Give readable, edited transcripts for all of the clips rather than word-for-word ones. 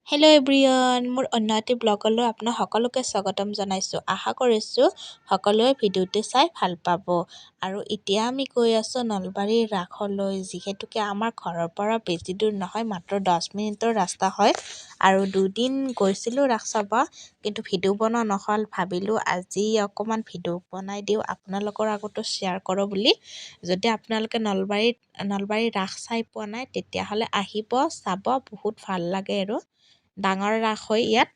Hello' everyone, মোৰ অন্য এটি ব্লগলৈ আপোনাক সকলোকে স্বাগতম জনাইছোঁ। আশা কৰিছোঁ সকলোৱে ভিডিঅ'টো চাই ভাল পাব। আৰু এতিয়া আমি গৈ আছোঁ নলবাৰীৰ ৰাসলৈ, যিহেতুকে আমাৰ ঘৰৰ পৰা বেছি দূৰ নহয়, মাত্ৰ 10 মিনিটৰ ৰাস্তা হয়। আৰু দুদিন গৈছিলোঁ ৰাস চাব, কিন্তু ভিডিঅ' বনোৱা নহ'ল। ভাবিলোঁ আজি অকণমান ভিডিঅ' বনাই দিওঁ, আপোনালোকৰ আগতো শ্বেয়াৰ কৰোঁ বুলি। যদি আপোনালোকে নলবাৰীৰ ৰাস চাই পোৱা নাই, তেতিয়াহ'লে আহিব, চাব, বহুত ভাল লাগে আৰু ডাঙৰ ৰাস হয় ইয়াত।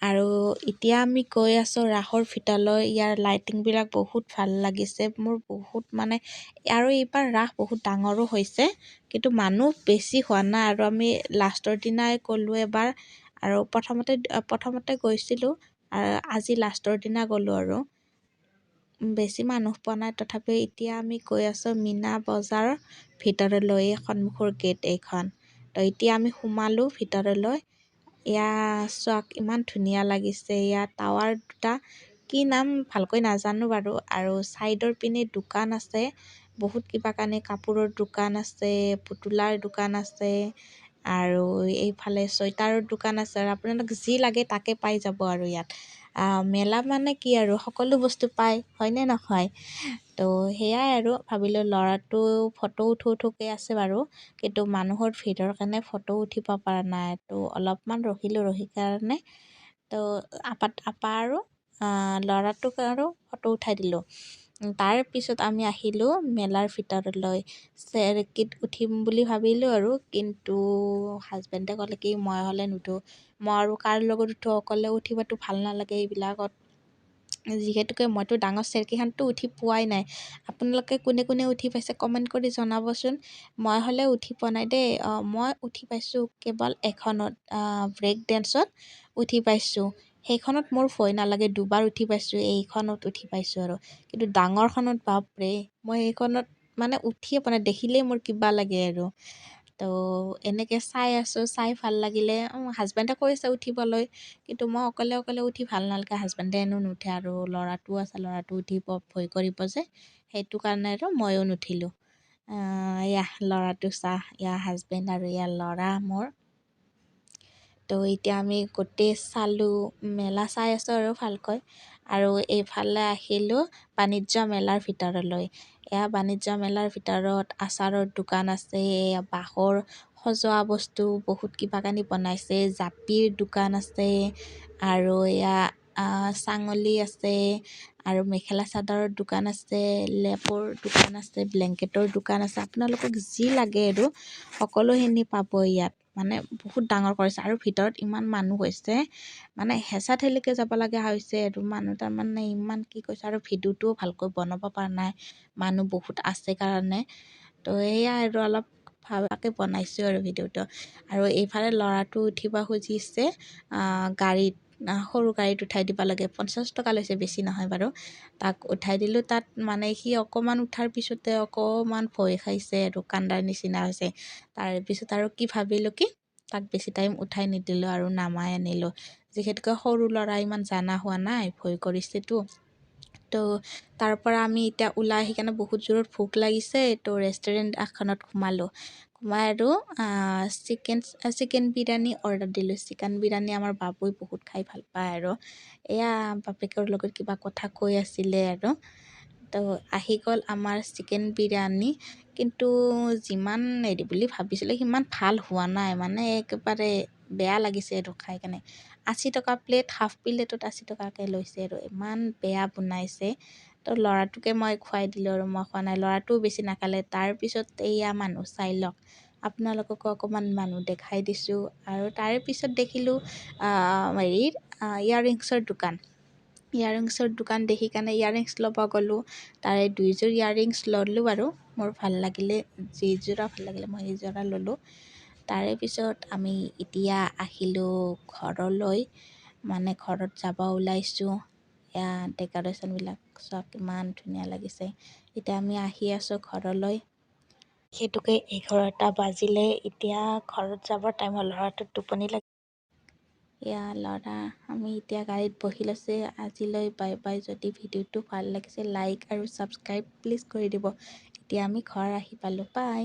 আৰু এতিয়া আমি গৈ আছোঁ ৰাসৰ ভিতৰলৈ। ইয়াৰ লাইটিংবিলাক বহুত ভাল লাগিছে মোৰ, বহুত মানে। আৰু এইবাৰ ৰাস বহুত ডাঙৰো হৈছে, কিন্তু মানুহ বেছি হোৱা নাই। আৰু আমি লাষ্টৰ দিনাই গ'লোঁ এবাৰ, আৰু প্ৰথমতে গৈছিলোঁ, আৰু আজি লাষ্টৰ দিনা গ'লোঁ। আৰু বেছি মানুহ পোৱা নাই, তথাপিও এতিয়া আমি গৈ আছোঁ মীনা বজাৰৰ ভিতৰলৈ, সন্মুখৰ গেট এইখন। তো এতিয়া আমি সোমালোঁ ভিতৰলৈ। এয়া চাওক, ইমান ধুনীয়া লাগিছে। ইয়াত টাৱাৰ দুটা, কি নাম ভালকৈ নাজানো বাৰু। আৰু ছাইডৰ পিনে দোকান আছে, বহুত কিবা কানি, কাপোৰৰ দোকান আছে, পুতলাৰ দোকান আছে, আৰু এইফালে চুৱেটাৰৰ দোকান আছে। আৰু আপোনালোক যি লাগে তাকে পাই যাব। আৰু ইয়াত মেলা মানে কি আৰু, সকলো বস্তু পায়, হয়নে নহয়? তো সেয়াই আৰু ভাবিলোঁ, ল'ৰাটো ফটো উঠোকৈ আছে বাৰু, কিন্তু মানুহৰ ভিৰৰ কাৰণে ফটো উঠিব পৰা নাই। তো অলপমান ৰখিলোঁ, ৰখি কাৰণে তো আপা আৰু ল'ৰাটোক আৰু ফটো উঠাই দিলোঁ। তাৰ পিছত আমি আহিলোঁ মেলাৰ ভিতৰলৈ। চেৰকিত উঠিম বুলি ভাবিলোঁ আৰু, কিন্তু হাজবেণ্ডে ক'লে কি মই হ'লে নুঠোঁ, মই আৰু কাৰ লগত উঠোঁ, অকলে উঠিবতো ভাল নালাগে এইবিলাকত। যিহেতুকে মইতো ডাঙৰ চেৰকিখনতো উঠি পোৱাই নাই। আপোনালোকে কোনে কোনে উঠি পাইছে কমেণ্ট কৰি জনাবচোন। মই হ'লে উঠি পোৱা নাই দেই। মই উঠি পাইছোঁ কেৱল এখনত, ব্ৰেক ডেন্সত উঠি পাইছোঁ। সেইখনত মোৰ ভয় নালাগে, দুবাৰ উঠি পাইছোঁ। এইখনত উঠি পাইছোঁ আৰু, কিন্তু ডাঙৰখনত বাপৰে, মই এইখনত মানে উঠিয়ে পোৱা নাই, দেখিলেই মোৰ কিবা লাগে আৰু। তো এনেকৈ চাই আছোঁ, চাই ভাল লাগিলে। হাজবেণ্ডে কৈছে উঠিবলৈ, কিন্তু মই অকলে উঠি ভাল নালাগে। হাজবেণ্ডে এনেও নুঠে, আৰু ল'ৰাটোও আছে, ল'ৰাটো উঠিব ভয় কৰিব যে, সেইটো কাৰণে আৰু ময়ো নুঠিলোঁ। এয়া ল'ৰাটো চাহ, ইয়াৰ হাজবেণ্ড আৰু ইয়াৰ ল'ৰা মোৰ। তো এতিয়া আমি গোটেই চালোঁ, মেলা চাই আছোঁ আৰু ভালকৈ। আৰু এইফালে আহিলোঁ বাণিজ্য মেলাৰ ভিতৰলৈ। এয়া বাণিজ্য মেলাৰ ভিতৰত আচাৰৰ দোকান আছে, বাঁহৰ সজোৱা বস্তু বহুত কিবা কানি বনাইছে, জাপিৰ দোকান আছে, আৰু এয়া চাঙলি আছে, আৰু মেখেলা চাদৰৰ দোকান আছে, লেপৰ দোকান আছে, ব্লেংকেটৰ দোকান আছে। আপোনালোকক যি লাগে আৰু সকলোখিনি পাব ইয়াত। মানে বহুত ডাঙৰ কৰিছে, আৰু ভিতৰত ইমান মানুহ হৈছে, মানে হেঁচা ঠেলিকৈ যাব লগা হৈছে। আৰু মানুহ তাৰমানে ইমান কি কৈছে, আৰু ভিডিঅ'টোও ভালকৈ বনাব পৰা নাই, মানুহ বহুত আছে কাৰণে। তো এয়া আৰু অলপ ভালকৈ বনাইছোঁ আৰু ভিডিঅ'টো। আৰু এইফালে ল'ৰাটো উঠিব খুজিছে গাড়ীত, সৰু গাড়ীত উঠাই দিব লাগে, 50 টকা লৈছে, বেছি নহয় বাৰু। তাক উঠাই দিলোঁ। তাত মানে সি অকণমান উঠাৰ পিছতে অকণমান ভয় খাইছে আৰু কান্দাৰ নিচিনা হৈছে। তাৰপিছত আৰু কি ভাবিলোঁ কি, তাক বেছি টাইম উঠাই নিদিলোঁ আৰু নামাই আনিলোঁ। যিহেতুকে সৰু ল'ৰা, ইমান জানা হোৱা নাই, ভয় কৰিছেতো। তো তাৰ পৰা আমি এতিয়া ওলাই আহি কেনে বহুত জোৰত ভোক লাগিছে, তো ৰেষ্টুৰেণ্ট এখনত সোমালোঁ। সোমাই আৰু চিকেন বিৰিয়ানী অৰ্ডাৰ দিলোঁ। চিকেন বিৰিয়ানী আমাৰ বাবুই বহুত খাই ভাল পায়। আৰু এয়া বাপেকৰ লগত কিবা কথা কৈ আছিলে আৰু। তো আহি গ'ল আমাৰ চিকেন বিৰিয়ানী, কিন্তু যিমান হেৰি বুলি ভাবিছিলোঁ সিমান ভাল হোৱা নাই, মানে একেবাৰে বেয়া লাগিছে আৰু খাই কেনে। 80 টকা প্লেট, হাফ প্লেটত 80 টকাকৈ লৈছে, আৰু ইমান বেয়া বনাইছে। তো ল'ৰাটোকে মই খুৱাই দিলোঁ, আৰু মই খোৱা নাই। ল'ৰাটোও বেছি নাখালে। তাৰপিছত এয়া মানুহ চাই লওক, আপোনালোককো অকণমান মানুহ দেখাই দিছোঁ। আৰু তাৰে পিছত দেখিলোঁ হেৰিৰ ইয়াৰিংছৰ দোকান। ইয়াৰিংছৰ দোকান দেখি কাৰণে ইয়াৰিংছ ল'ব গ'লোঁ। তাৰে 2যোৰ ইয়াৰিংছ ল'লোঁ বাৰু, মোৰ ভাল লাগিলে, যিযোৰা ভাল লাগিলে মই সেইযোৰা ল'লোঁ। তাৰে পিছত আমি এতিয়া আহিলোঁ ঘৰলৈ, মানে ঘৰত যাব ওলাইছোঁ। এয়া ডেক'ৰেশ্যনবিলাক চব ইমান ধুনীয়া লাগিছে। এতিয়া আমি আহি আছোঁ ঘৰলৈ। সেইটোকে 11টা বাজিলে, এতিয়া ঘৰত যাবৰ টাইম হ'ল। ল'ৰাটোৰ টোপনি লাগে। এয়া ল'ৰা, আমি এতিয়া গাড়ীত বহি লৈছে। আজিলৈ বাই বাই। যদি ভিডিঅ'টো ভাল লাগিছে, লাইক আৰু ছাবস্ক্ৰাইব প্লিজ কৰি দিব। এতিয়া আমি ঘৰ আহি পালোঁ, বাই।